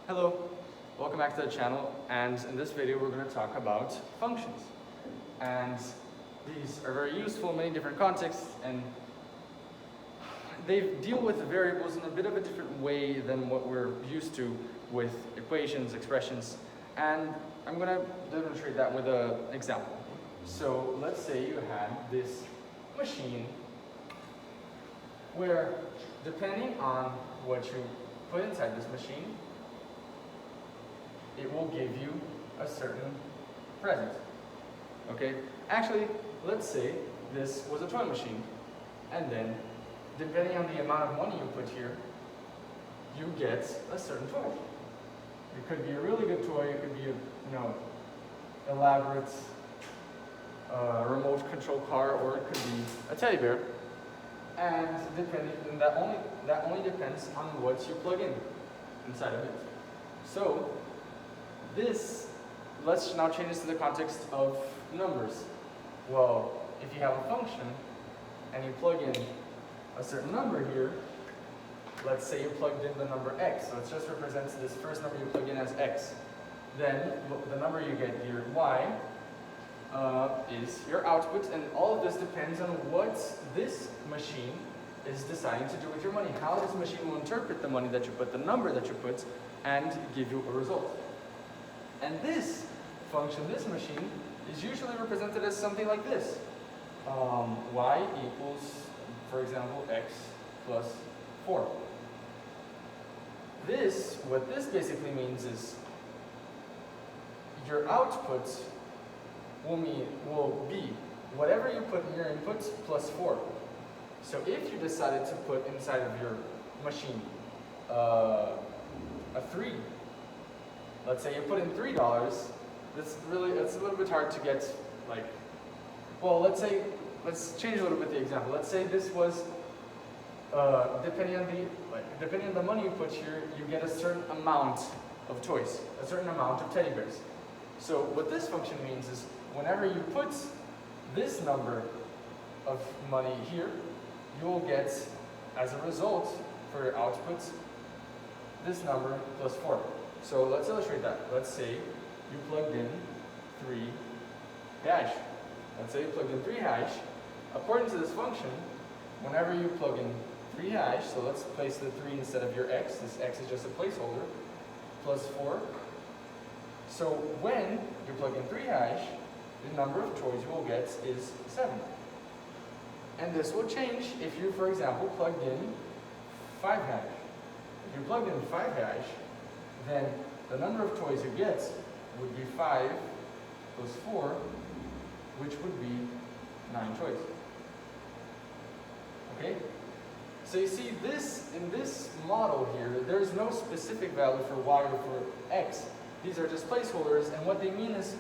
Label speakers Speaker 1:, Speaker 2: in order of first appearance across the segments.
Speaker 1: Hello, welcome back to the channel, and in this video we're going to talk about functions. And these are very useful in many different contexts, and they deal with variables in a bit of a different way than what we're used to with equations, expressions, and I'm going to demonstrate that with an example. So let's say you had this machine where, depending on what you put inside this machine, it will give you a certain present. Okay? Actually, let's say this was a toy machine, and then, depending on the amount of money you put here, you get a certain toy. It could be a really good toy, it could be a, elaborate remote control car, or it could be a teddy bear. And that only depends on what you plug inside of it. So let's now change this to the context of numbers. Well, if you have a function and you plug in a certain number here, let's say you plugged in the number x, so it just represents this first number you plug in as x. Then the number you get here, y, is your output, and all of this depends on what this machine is deciding to do with your money. How this machine will interpret the money that you put, the number that you put, and give you a result. And this function, this machine, is usually represented as something like this. Y equals, for example, x plus 4. What this basically means is your output will be whatever you put in your input plus 4. So if you decided to put inside of your machine a 3, let's say you put in $3, it's a little bit hard to get, let's change a little bit the example. Let's say this was, depending on the money you put here, you get a certain amount of toys, a certain amount of teddy bears. So what this function means is whenever you put this number of money here, you will get, as a result, for your output, this number plus 4. So let's illustrate that. Let's say you plugged in 3 hash. Let's say you plugged in 3 hash. According to this function, whenever you plug in 3 hash, so let's place the 3 instead of your x, this x is just a placeholder, plus 4. So when you plug in 3 hash, the number of toys you will get is 7. And this will change if you, for example, plugged in 5 hash. If you plugged in 5 hash, then the number of toys you get would be 5 plus 4, which would be 9 toys. Okay? So you see, in this model here, there's no specific value for y or for x. These are just placeholders, and what they mean is,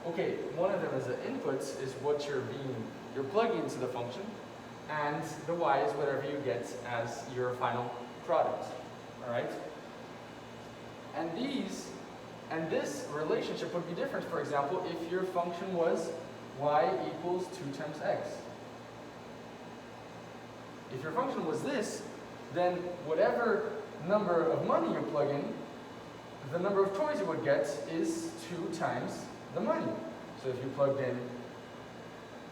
Speaker 1: okay, one of them is the inputs, is what you're plugging into the function, and the y is whatever you get as your final product. All right? And this relationship would be different, for example, if your function was y equals 2 times x. If your function was this, then whatever number of money you plug in, the number of toys you would get is 2 times the money. So if you plugged in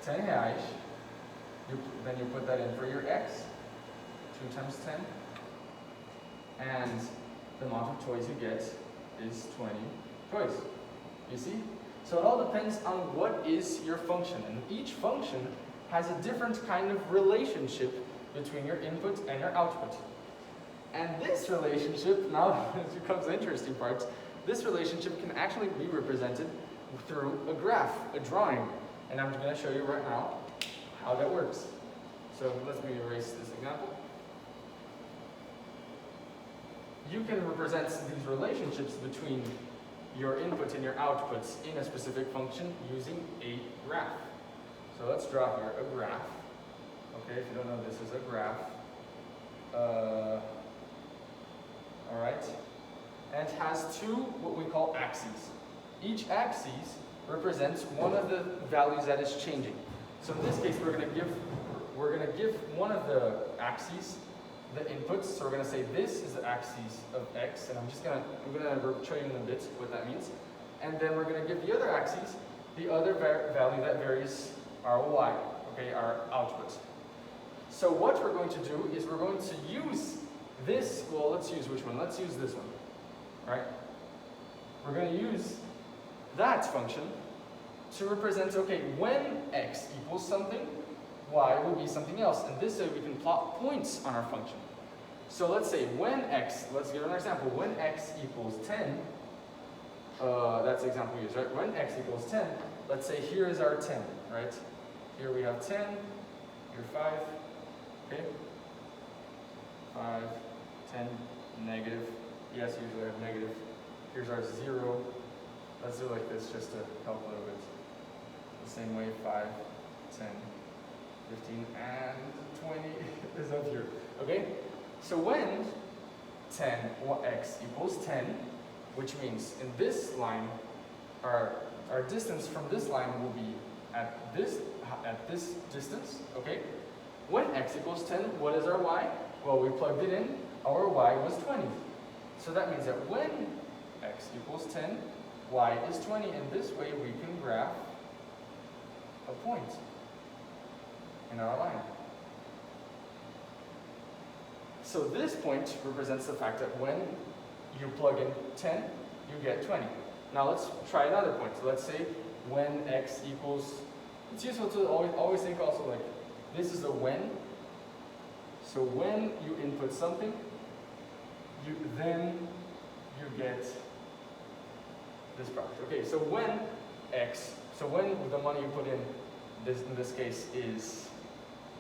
Speaker 1: 10 hash, then you put that in for your x, 2 times 10, and the amount of toys you get is 20 toys. You see? So it all depends on what is your function, and each function has a different kind of relationship between your input and your output. And this relationship, now it comes the interesting part, this relationship can actually be represented through a graph, a drawing. And I'm going to show you right now how that works. So let me erase this example. You can represent these relationships between your inputs and your outputs in a specific function using a graph. So let's draw here a graph. Okay, if you don't know, this is a graph. All right, and it has 2 what we call axes. Each axis represents one of the values that is changing. So in this case, we're going to give one of the axes the inputs. So we're going to say this is the axis of x, and I'm going to show you in a bit what that means. And then we're going to give the other axis the other value that varies our y, okay, our output. So what we're going to do is we're going to use this, well, let's use which one? Let's use this one, right? We're going to use that function to represent, okay, when x equals something, y will be something else. And this way we can plot points on our function. So let's say when x, let's give an example, when x equals 10, that's the example we use, right? When x equals 10, let's say here is our 10, right? Here we have 10, here 5, okay? 5, 10, negative, yes, usually I have negative. Here's our 0. Let's do it like this just to help a little bit. The same way, 5, 10, 15, and 20 is up here, okay? So when 10, or x equals 10, which means in this line, our distance from this line will be at this distance, okay? When x equals 10, what is our y? Well, we plugged it in, our y was 20. So that means that when x equals 10, y is 20, and this way we can graph a point in our line. So this point represents the fact that when you plug in 10, you get 20. Now let's try another point. So let's say when x equals, it's useful to always think also like, this is a when. So when you input something, then you get this product. Okay, so when x, so when the money you put in this case is,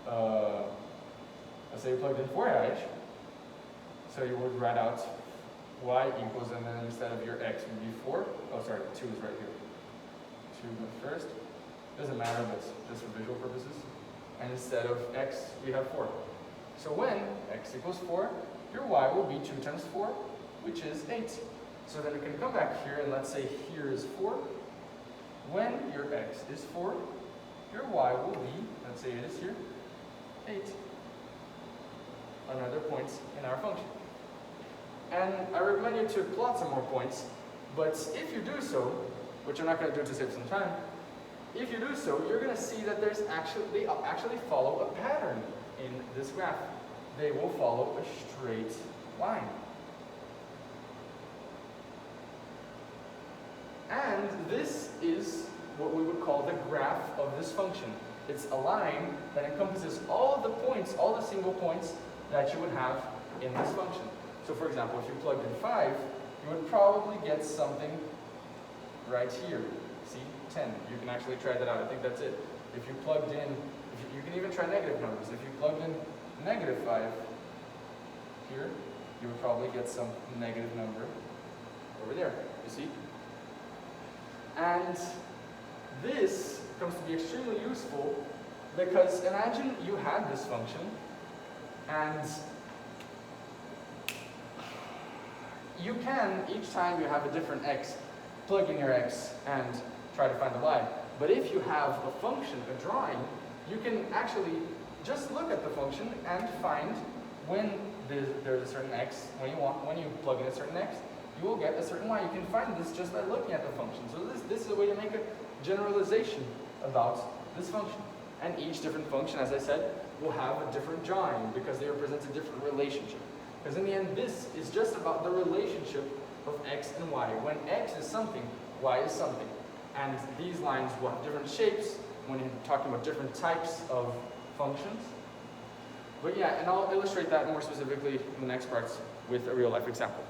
Speaker 1: let's say you plugged in 4 reais, so you would write out y equals, and then instead of your x would be 4. Oh, sorry, 2 is right here. 2 went first. Doesn't matter, but just for visual purposes. And instead of x, we have 4. So when x equals 4, your y will be 2 times 4, which is 8. So then we can come back here, and let's say here is 4. When your x is 4, your y will be, let's say it is here, 8. Another point in our function. And I recommend you to plot some more points, but if you do so, which I'm not going to do to save some time, if you do so, you're going to see that they actually follow a pattern in this graph. They will follow a straight line. And this is what we would call the graph of this function. It's a line that encompasses all of the points, all the single points that you would have in this function. So for example, if you plugged in 5, you would probably get something right here. See, 10. You can actually try that out. I think that's it. If you plugged in, you can even try negative numbers. If you plugged in negative 5 here, you would probably get some negative number over there. You see? And this comes to be extremely useful because imagine you had this function and you can, each time you have a different x, plug in your x and try to find the y. But if you have a function, a drawing, you can actually just look at the function and find when there's a certain x, when you plug in a certain x, you will get a certain y. You can find this just by looking at the function. So this is a way to make a generalization about this function. And each different function, as I said, will have a different drawing because they represent a different relationship. Because in the end, this is just about the relationship of x and y. When x is something, y is something. And these lines will have different shapes when you're talking about different types of functions. But yeah, and I'll illustrate that more specifically in the next parts with a real life example.